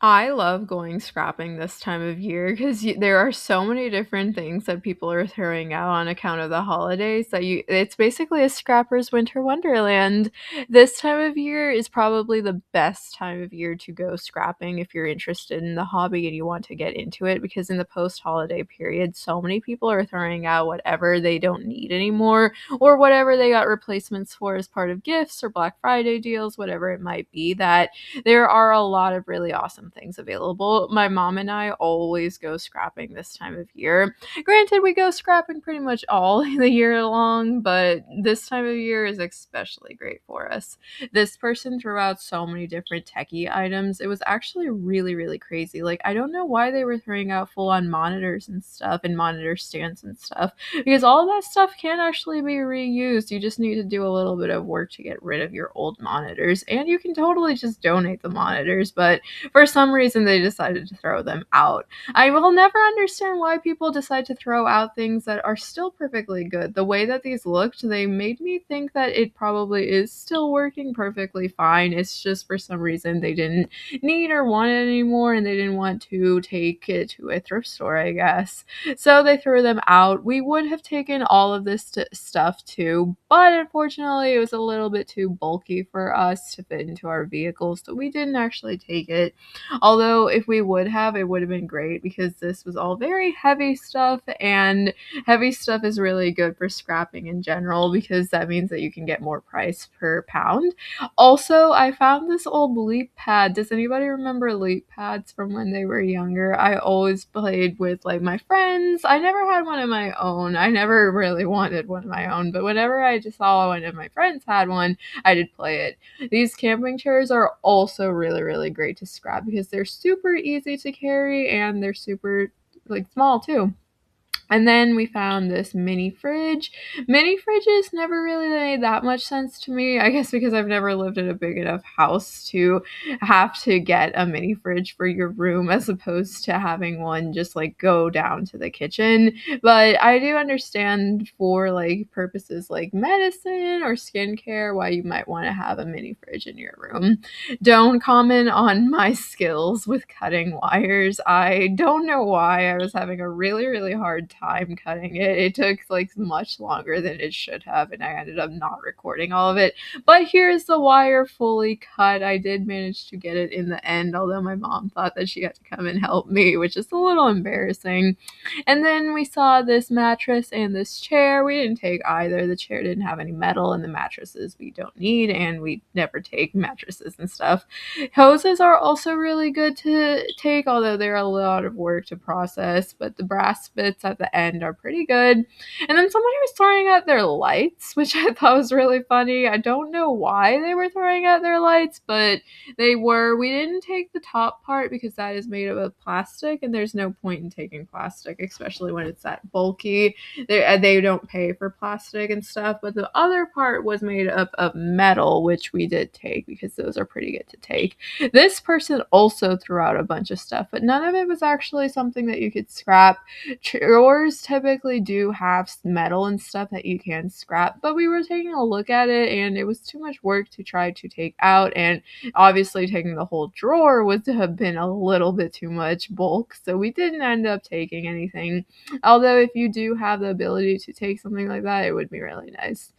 I love going scrapping this time of year because there are so many different things that people are throwing out on account of the holidays that it's basically a scrapper's winter wonderland. This time of year is probably the best time of year to go scrapping if you're interested in the hobby and you want to get into it, because in the post-holiday period, so many people are throwing out whatever they don't need anymore, or whatever they got replacements for as part of gifts or Black Friday deals, whatever it might be, that there are a lot of really awesome things available. My mom and I always go scrapping this time of year. Granted, we go scrapping pretty much all the year long, but this time of year is especially great for us. This person threw out so many different techie items. It was actually really, really crazy. Like, I don't know why they were throwing out full-on monitors and stuff and monitor stands and stuff, because all of that stuff can actually be reused. You just need to do a little bit of work to get rid of your old monitors, and you can totally just donate the monitors, but for some reason they decided to throw them out. I will never understand why people decide to throw out things that are still perfectly good. The way that these looked, they made me think that it probably is still working perfectly fine. It's just for some reason they didn't need or want it anymore, and they didn't want to take it to a thrift store, I guess. So they threw them out. We would have taken all of this stuff too, but unfortunately it was a little bit too bulky for us to fit into our vehicles, so we didn't actually take it. Although if we would have, it would have been great, because this was all very heavy stuff, and heavy stuff is really good for scrapping in general, because that means that you can get more price per pound. Also, I found this old leap pad. Does anybody remember leap pads from when they were younger? I always played with like my friends. I never had one of my own. I never really wanted one of my own, but whenever I just saw one of my friends had one, I did play it. These camping chairs are also really, really great to scrap because they're super easy to carry and they're super like small too. And then we found this mini fridge. Mini fridges never really made that much sense to me. I guess because I've never lived in a big enough house to have to get a mini fridge for your room, as opposed to having one just like go down to the kitchen. But I do understand for like purposes like medicine or skincare why you might want to have a mini fridge in your room. Don't comment on my skills with cutting wires. I don't know why I was having a really, really hard time cutting it. It took like much longer than it should have, and I ended up not recording all of it. But here's the wire fully cut. I did manage to get it in the end, although my mom thought that she had to come and help me, which is a little embarrassing. And then we saw this mattress and this chair. We didn't take either. The chair didn't have any metal, and the mattresses we don't need, and we never take mattresses and stuff. Hoses are also really good to take, although they're a lot of work to process, but the brass bits at the end are pretty good. And then somebody was throwing out their lights, which I thought was really funny. I don't know why they were throwing out their lights, but they were. We didn't take the top part because that is made of plastic, and there's no point in taking plastic, especially when it's that bulky. They don't pay for plastic and stuff, but the other part was made up of metal, which we did take because those are pretty good to take. This person also threw out a bunch of stuff, but none of it was actually something that you could scrap. Drawers typically do have metal and stuff that you can scrap, but we were taking a look at it and it was too much work to try to take out, and obviously taking the whole drawer would have been a little bit too much bulk, so we didn't end up taking anything. Although if you do have the ability to take something like that, it would be really nice.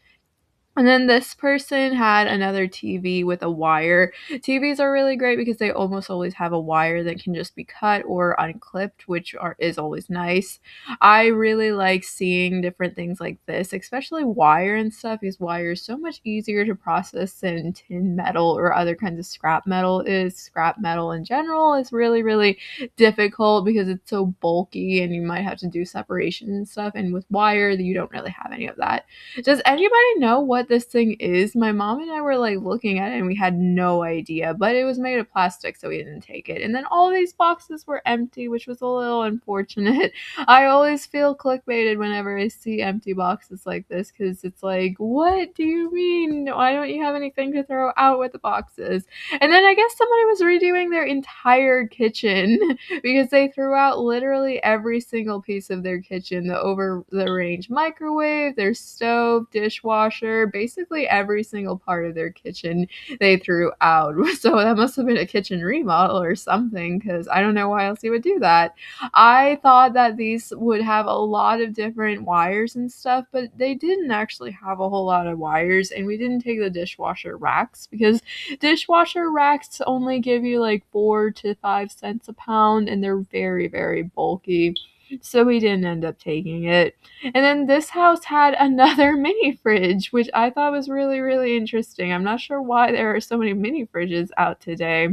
And then this person had another TV with a wire. TVs are really great because they almost always have a wire that can just be cut or unclipped, which is always nice. I really like seeing different things like this, especially wire and stuff, because wire is so much easier to process than tin metal or other kinds of scrap metal is. Scrap metal in general is really, really difficult because it's so bulky and you might have to do separation and stuff. And with wire, you don't really have any of that. Does anybody know what this thing is? My mom and I were like looking at it and we had no idea, but it was made of plastic, so we didn't take it. And then all these boxes were empty, which was a little unfortunate. I always feel clickbaited whenever I see empty boxes like this, because it's like, what do you mean? Why don't you have anything to throw out with the boxes? And then I guess somebody was redoing their entire kitchen because they threw out literally every single piece of their kitchen: the over the range microwave, their stove, dishwasher, basically every single part of their kitchen they threw out. So that must have been a kitchen remodel or something, because I don't know why else you would do that. I thought that these would have a lot of different wires and stuff, but they didn't actually have a whole lot of wires, and we didn't take the dishwasher racks because dishwasher racks only give you like 4 to 5 cents a pound, and they're very, very bulky. So we didn't end up taking it. And then this house had another mini fridge, which I thought was really, really interesting. I'm not sure why there are so many mini fridges out today,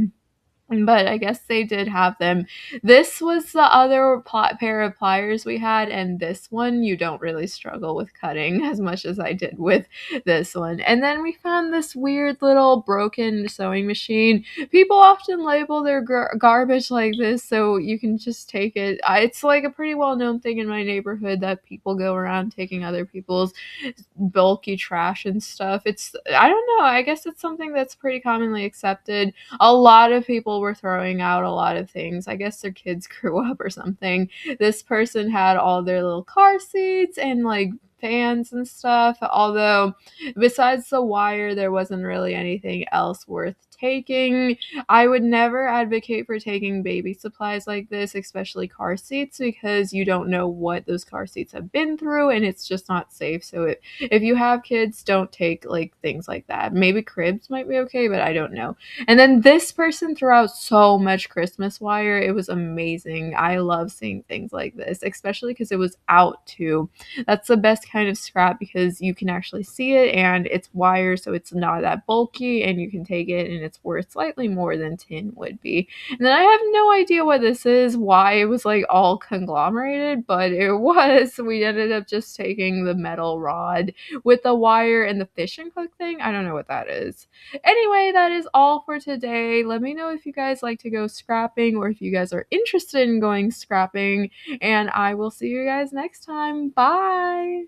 but I guess they did have them. This was the other pair of pliers we had, and this one you don't really struggle with cutting as much as I did with this one. And then we found this weird little broken sewing machine. People often label their garbage like this, so you can just take it. It's like a pretty well-known thing in my neighborhood that people go around taking other people's bulky trash and stuff. I don't know, I guess it's something that's pretty commonly accepted. A lot of people were throwing out a lot of things. I guess their kids grew up or something. This person had all their little car seats and like fans and stuff, although besides the wire there wasn't really anything else worth taking. I would never advocate for taking baby supplies like this, especially car seats, because you don't know what those car seats have been through and it's just not safe. So if you have kids, don't take like things like that. Maybe cribs might be okay, but I don't know. And then this person threw out so much Christmas wire. It was amazing. I love seeing things like this, especially because it was out too. That's the best kind of scrap because you can actually see it and it's wire, so it's not that bulky and you can take it and it's worth slightly more than tin would be. And then I have no idea what this is, why it was like all conglomerated, but it was. We ended up just taking the metal rod with the wire and the fishing hook thing. I don't know what that is. Anyway, that is all for today. Let me know if you guys like to go scrapping or if you guys are interested in going scrapping, and I will see you guys next time. Bye!